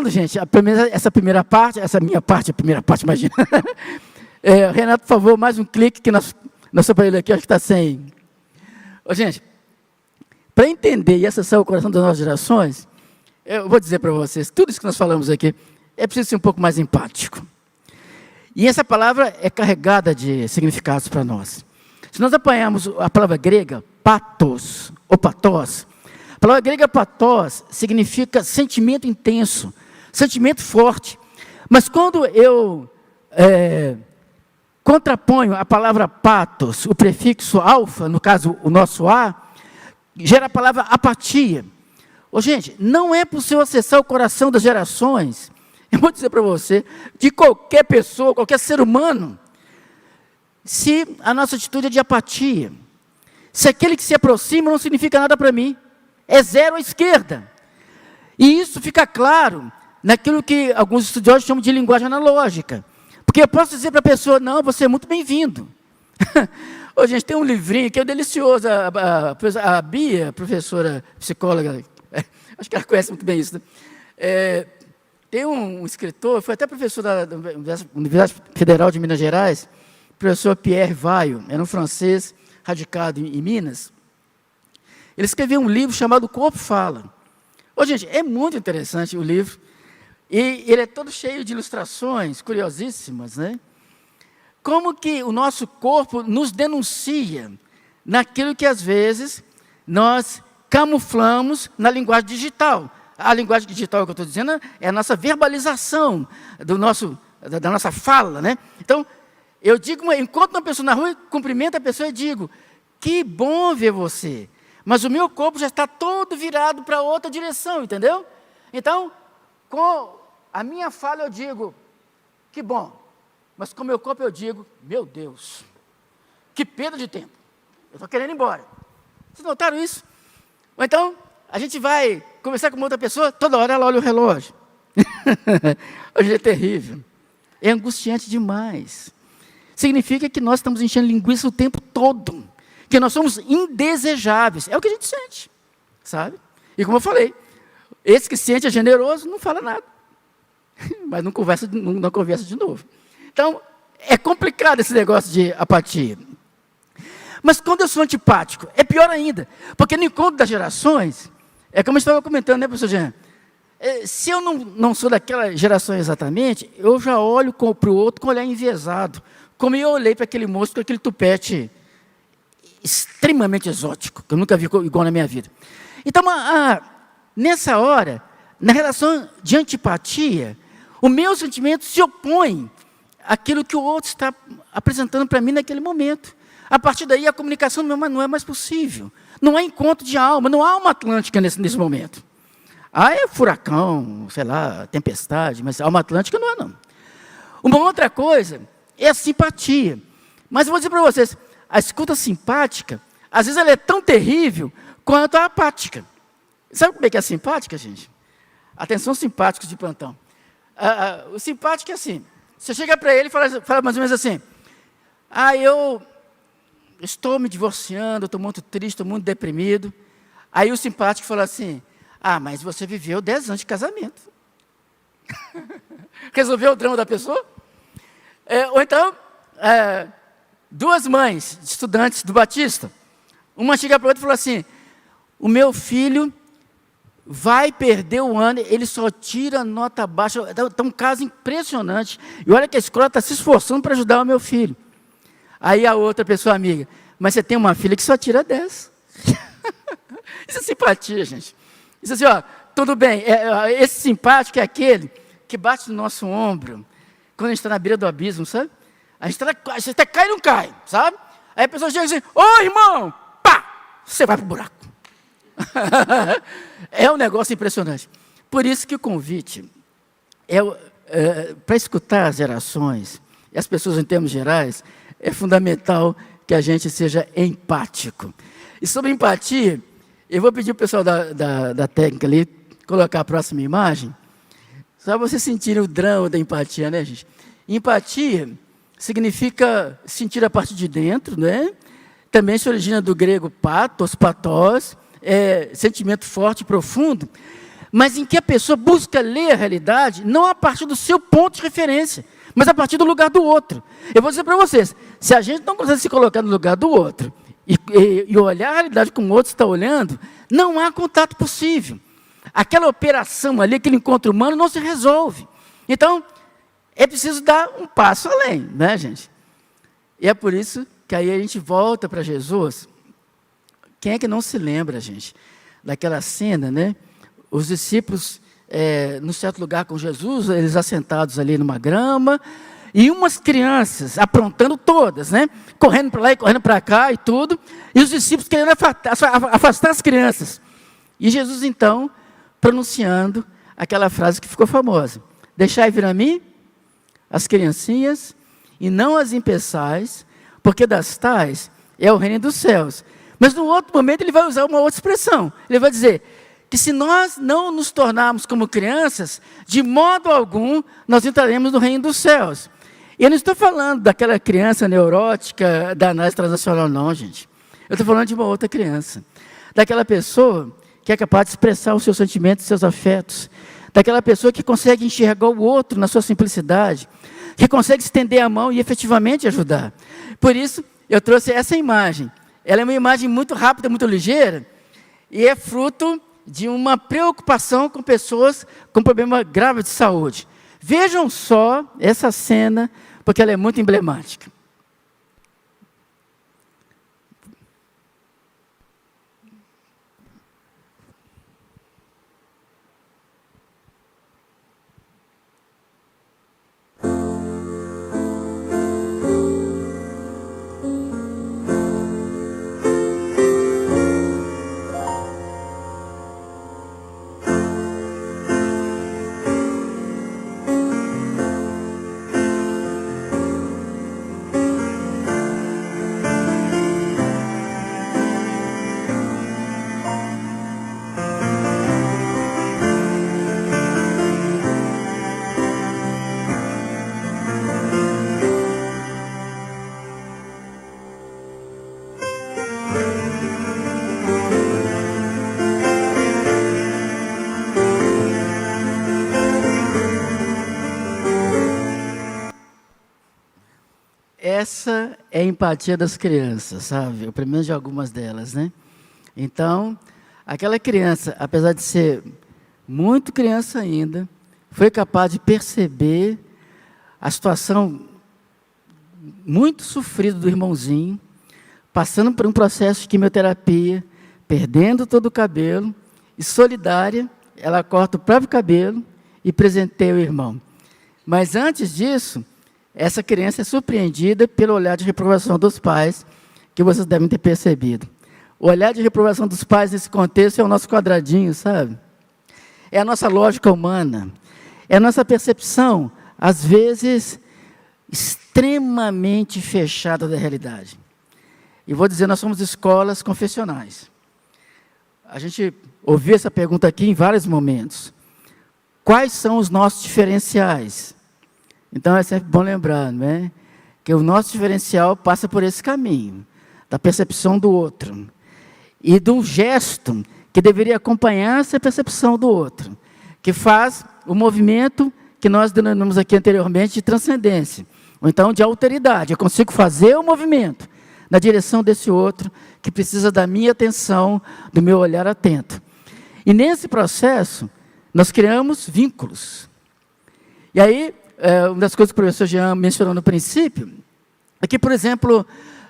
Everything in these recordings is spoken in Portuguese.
Gente, essa primeira parte, a primeira parte, imagina. Renato, por favor, mais um clique, que nosso aparelho aqui acho que está sem. Gente, para entender e acessar o coração das nossas gerações, eu vou dizer para vocês, tudo isso que nós falamos aqui, é preciso ser um pouco mais empático. E essa palavra é carregada de significados para nós. Se nós apanharmos a palavra grega, pathos, ou pathos, a palavra grega pathos significa sentimento intenso, sentimento forte. Mas quando eu contraponho a palavra pathos, o prefixo alfa, no caso o nosso A, gera a palavra apatia. Gente, não é possível acessar o coração das gerações, eu vou dizer para você, de qualquer pessoa, qualquer ser humano, se a nossa atitude é de apatia. Se aquele que se aproxima não significa nada para mim, é zero à esquerda. E isso fica claro naquilo que alguns estudiosos chamam de linguagem analógica. Porque eu posso dizer para a pessoa, não, você é muito bem-vindo. Gente, tem um livrinho que é delicioso, a Bia, professora psicóloga, acho que ela conhece muito bem isso, né? Tem um escritor, foi até professor da Universidade Federal de Minas Gerais, professor Pierre Vaillant, era um francês radicado em Minas. Ele escreveu um livro chamado Corpo Fala. Gente, é muito interessante o livro, e ele é todo cheio de ilustrações curiosíssimas, né? Como que o nosso corpo nos denuncia naquilo que, às vezes, nós camuflamos na linguagem digital. A linguagem digital que eu estou dizendo é a nossa verbalização da nossa fala, né? Então, eu digo, encontro uma pessoa na rua, cumprimento a pessoa e digo, que bom ver você. Mas o meu corpo já está todo virado para outra direção, entendeu? Então, com a minha fala eu digo, que bom. Mas com o meu corpo eu digo, meu Deus, que perda de tempo. Eu estou querendo ir embora. Vocês notaram isso? Ou então, a gente vai conversar com uma outra pessoa, toda hora ela olha o relógio. Hoje é terrível. É angustiante demais. Significa que nós estamos enchendo linguiça o tempo todo. Que nós somos indesejáveis. É o que a gente sente, sabe? E como eu falei, esse que sente é generoso, não fala nada. Mas não conversa de novo. Então, é complicado esse negócio de apatia. Mas quando eu sou antipático, é pior ainda. Porque no encontro das gerações, é como eu estava comentando, né, professor Jean? Se eu não sou daquela geração exatamente, eu já olho para o outro com o olhar enviesado. Como eu olhei para aquele moço com aquele tupete extremamente exótico, que eu nunca vi igual na minha vida. Então, nessa hora, na relação de antipatia, o meu sentimento se opõe àquilo que o outro está apresentando para mim naquele momento. A partir daí, a comunicação não é mais possível. Não há encontro de alma, não há alma atlântica nesse momento. É furacão, sei lá, tempestade, mas alma atlântica não há, não. Uma outra coisa é a simpatia. Mas eu vou dizer para vocês, a escuta simpática, às vezes ela é tão terrível quanto a apática. Sabe como é que é a simpática, gente? Atenção, simpáticos de plantão. O simpático é assim, você chega para ele e fala mais ou menos assim, eu estou me divorciando, estou muito triste, estou muito deprimido. Aí o simpático fala assim, mas você viveu 10 anos de casamento. Resolveu o drama da pessoa? Ou então, duas mães de estudantes do Batista, uma chega para a outra e fala assim, o meu filho vai perder o ano, ele só tira nota baixa, está um caso impressionante, e olha que a escola está se esforçando para ajudar o meu filho. Aí a outra pessoa amiga, mas você tem uma filha que só tira 10. Isso é simpatia, gente. Isso assim, tudo bem, esse simpático é aquele que bate no nosso ombro, quando a gente está na beira do abismo, sabe? A gente até cai e não cai, sabe? Aí a pessoa chega assim, irmão, pá, você vai para o buraco. É um negócio impressionante. Por isso que o convite para escutar as gerações, e as pessoas em termos gerais, é fundamental que a gente seja empático. E sobre empatia, eu vou pedir ao pessoal da técnica ali, colocar a próxima imagem, só para vocês sentirem o drama da empatia, né, gente? Empatia significa sentir a partir de dentro, né? Também se origina do grego pathos, sentimento forte e profundo, mas em que a pessoa busca ler a realidade não a partir do seu ponto de referência, mas a partir do lugar do outro. Eu vou dizer para vocês, se a gente não consegue se colocar no lugar do outro e olhar a realidade como o outro está olhando, não há contato possível. Aquela operação ali, aquele encontro humano não se resolve. Então, é preciso dar um passo além, né, gente? E é por isso que aí a gente volta para Jesus. Quem é que não se lembra, gente, daquela cena, né? Os discípulos, num certo lugar com Jesus, eles assentados ali numa grama, e umas crianças aprontando todas, né? Correndo para lá e correndo para cá e tudo, e os discípulos querendo afastar as crianças. E Jesus, então, pronunciando aquela frase que ficou famosa: deixai vir a mim as criancinhas, e não as impeçais, porque das tais é o reino dos céus. Mas, num outro momento, ele vai usar uma outra expressão. Ele vai dizer que se nós não nos tornarmos como crianças, de modo algum, nós entraremos no reino dos céus. E eu não estou falando daquela criança neurótica da análise transacional, não, gente. Eu estou falando de uma outra criança. Daquela pessoa que é capaz de expressar os seus sentimentos, os seus afetos. Daquela pessoa que consegue enxergar o outro na sua simplicidade, que consegue estender a mão e efetivamente ajudar. Por isso, eu trouxe essa imagem. Ela é uma imagem muito rápida, muito ligeira, e é fruto de uma preocupação com pessoas com problema grave de saúde. Vejam só essa cena, porque ela é muito emblemática. Essa é a empatia das crianças, sabe? Ou pelo menos de algumas delas, né? Então, aquela criança, apesar de ser muito criança ainda, foi capaz de perceber a situação muito sofrida do irmãozinho, passando por um processo de quimioterapia, perdendo todo o cabelo, e solidária, ela corta o próprio cabelo e presenteia o irmão. Mas antes disso, essa criança é surpreendida pelo olhar de reprovação dos pais, que vocês devem ter percebido. O olhar de reprovação dos pais nesse contexto é o nosso quadradinho, sabe? É a nossa lógica humana. É a nossa percepção, às vezes, extremamente fechada da realidade. E vou dizer, nós somos escolas confessionais. A gente ouviu essa pergunta aqui em vários momentos. Quais são os nossos diferenciais? Então, é sempre bom lembrar, né, que o nosso diferencial passa por esse caminho, da percepção do outro, e de um gesto que deveria acompanhar essa percepção do outro, que faz o movimento que nós denominamos aqui anteriormente de transcendência, ou então de alteridade. Eu consigo fazer o movimento na direção desse outro, que precisa da minha atenção, do meu olhar atento. E nesse processo, nós criamos vínculos. E aí, uma das coisas que o professor Jean mencionou no princípio, é que, por exemplo,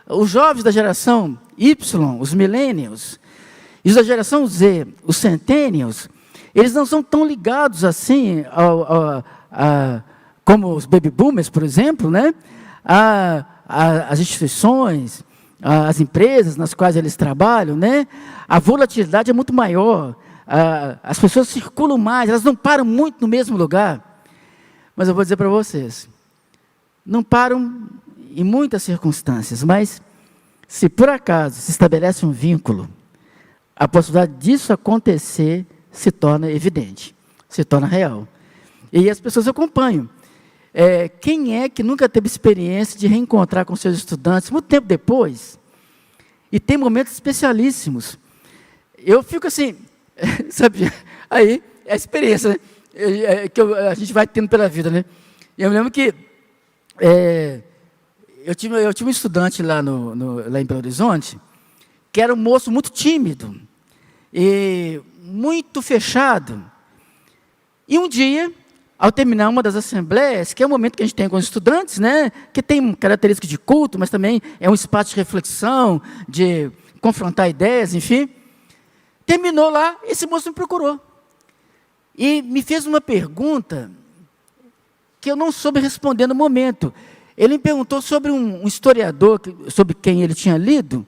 os jovens da geração Y, os millennials, e os da geração Z, os centennials, eles não são tão ligados assim, como os baby boomers, por exemplo, né? As instituições, as empresas nas quais eles trabalham, né? A volatilidade é muito maior, as pessoas circulam mais, elas não param muito no mesmo lugar. Mas eu vou dizer para vocês, não param em muitas circunstâncias, mas se por acaso se estabelece um vínculo, a possibilidade disso acontecer se torna evidente, se torna real. E as pessoas acompanham. Quem é que nunca teve experiência de reencontrar com seus estudantes muito tempo depois? E tem momentos especialíssimos. eu fico assim, sabe, aí é a experiência, né? A gente vai tendo pela vida, né? Eu me lembro que eu tinha um estudante lá, lá em Belo Horizonte, que era um moço muito tímido, e muito fechado. E um dia, ao terminar uma das assembleias, que é o momento que a gente tem com os estudantes, né, que tem características de culto, mas também é um espaço de reflexão, de confrontar ideias, enfim. Terminou lá, esse moço me procurou. E me fez uma pergunta que eu não soube responder no momento. Ele me perguntou sobre um historiador, sobre quem ele tinha lido,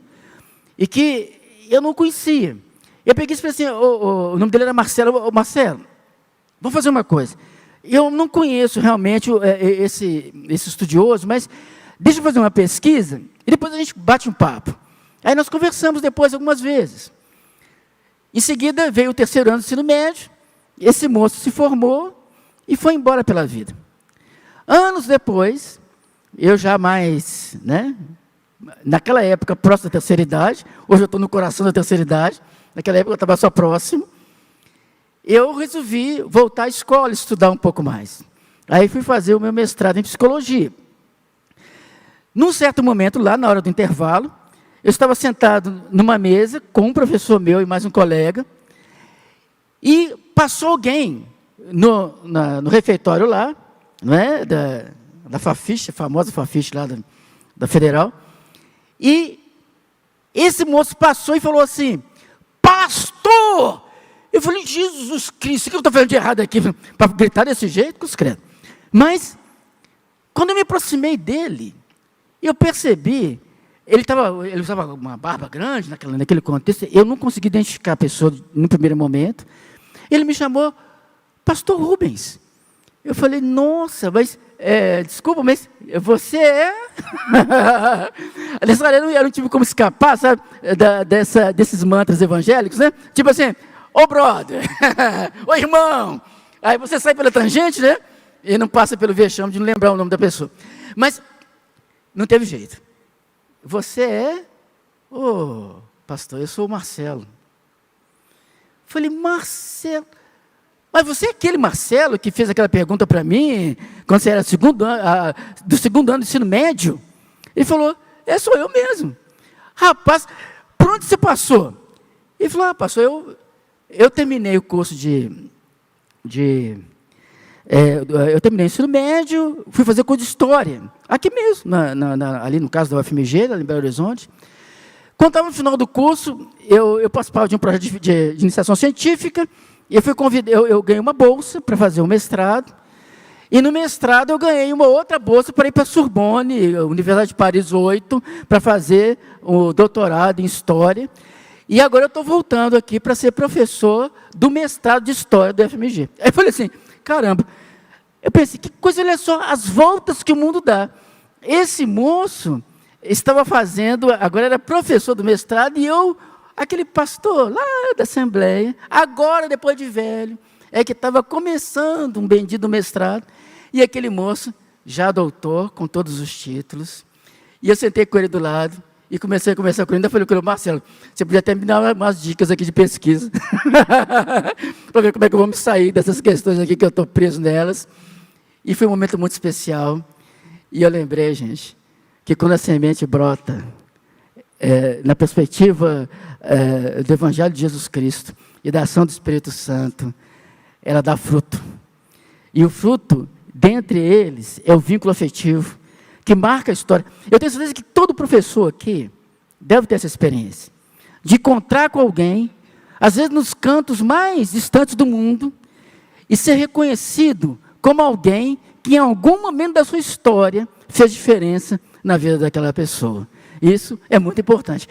e que eu não conhecia. Eu peguei e falei assim, o nome dele era Marcelo. Marcelo, vamos fazer uma coisa. Eu não conheço realmente esse estudioso, mas deixa eu fazer uma pesquisa e depois a gente bate um papo. Aí nós conversamos depois algumas vezes. Em seguida veio o terceiro ano do ensino médio, esse moço se formou e foi embora pela vida. Anos depois, eu já mais, né, naquela época próximo da terceira idade, hoje eu estou no coração da terceira idade, naquela época eu estava só próximo, eu resolvi voltar à escola, estudar um pouco mais. Aí fui fazer o meu mestrado em psicologia. Num certo momento, lá na hora do intervalo, eu estava sentado numa mesa com um professor meu e mais um colega, e passou alguém no refeitório lá, não é, da Fafiche, a famosa Fafiche lá da Federal, e esse moço passou e falou assim, pastor! Eu falei, Jesus Cristo, o que eu estou fazendo de errado aqui? Para gritar desse jeito, com os credos. Mas, quando eu me aproximei dele, eu percebi, ele usava uma barba grande naquele contexto, eu não consegui identificar a pessoa no primeiro momento. Ele me chamou, pastor Rubens. Eu falei, nossa, mas, desculpa, mas você é... Nessa hora eu não tive como escapar, sabe, desses mantras evangélicos, né? Tipo assim, ô brother, ô irmão. Aí você sai pela tangente, né? E não passa pelo vexame de não lembrar o nome da pessoa. Mas não teve jeito. Você é? Ô, pastor, eu sou o Marcelo. Falei, Marcelo. Mas você é aquele Marcelo que fez aquela pergunta para mim, quando você era do segundo ano do ensino médio? Ele falou, sou eu mesmo. Rapaz, por onde você passou? Ele falou, pastor, eu terminei o curso eu terminei o ensino médio, fui fazer curso de História, aqui mesmo, ali no caso da UFMG, ali em Belo Horizonte. Quando estava no final do curso, eu participava de um projeto de iniciação científica, e eu ganhei uma bolsa para fazer o mestrado, e no mestrado eu ganhei uma outra bolsa para ir para a Sorbonne, Universidade de Paris 8, para fazer o doutorado em História. E agora eu estou voltando aqui para ser professor do mestrado de História do FMG. Aí eu falei assim, caramba, eu pensei, que coisa, olha só, as voltas que o mundo dá. Esse moço estava fazendo, agora era professor do mestrado, e eu, aquele pastor lá da Assembleia, agora, depois de velho, que estava começando um bendito mestrado, e aquele moço, já doutor, com todos os títulos, e eu sentei com ele do lado, e comecei a conversar com ele, ainda falei com ele, Marcelo, você podia até me dar umas dicas aqui de pesquisa, para ver como é que eu vou me sair dessas questões aqui, que eu estou preso nelas. E foi um momento muito especial, e eu lembrei, gente, que quando a semente brota, na perspectiva do Evangelho de Jesus Cristo, e da ação do Espírito Santo, ela dá fruto. E o fruto, dentre eles, é o vínculo afetivo, que marca a história. Eu tenho certeza que todo professor aqui deve ter essa experiência, de encontrar com alguém, às vezes nos cantos mais distantes do mundo, e ser reconhecido como alguém que em algum momento da sua história fez diferença na vida daquela pessoa. Isso é muito importante.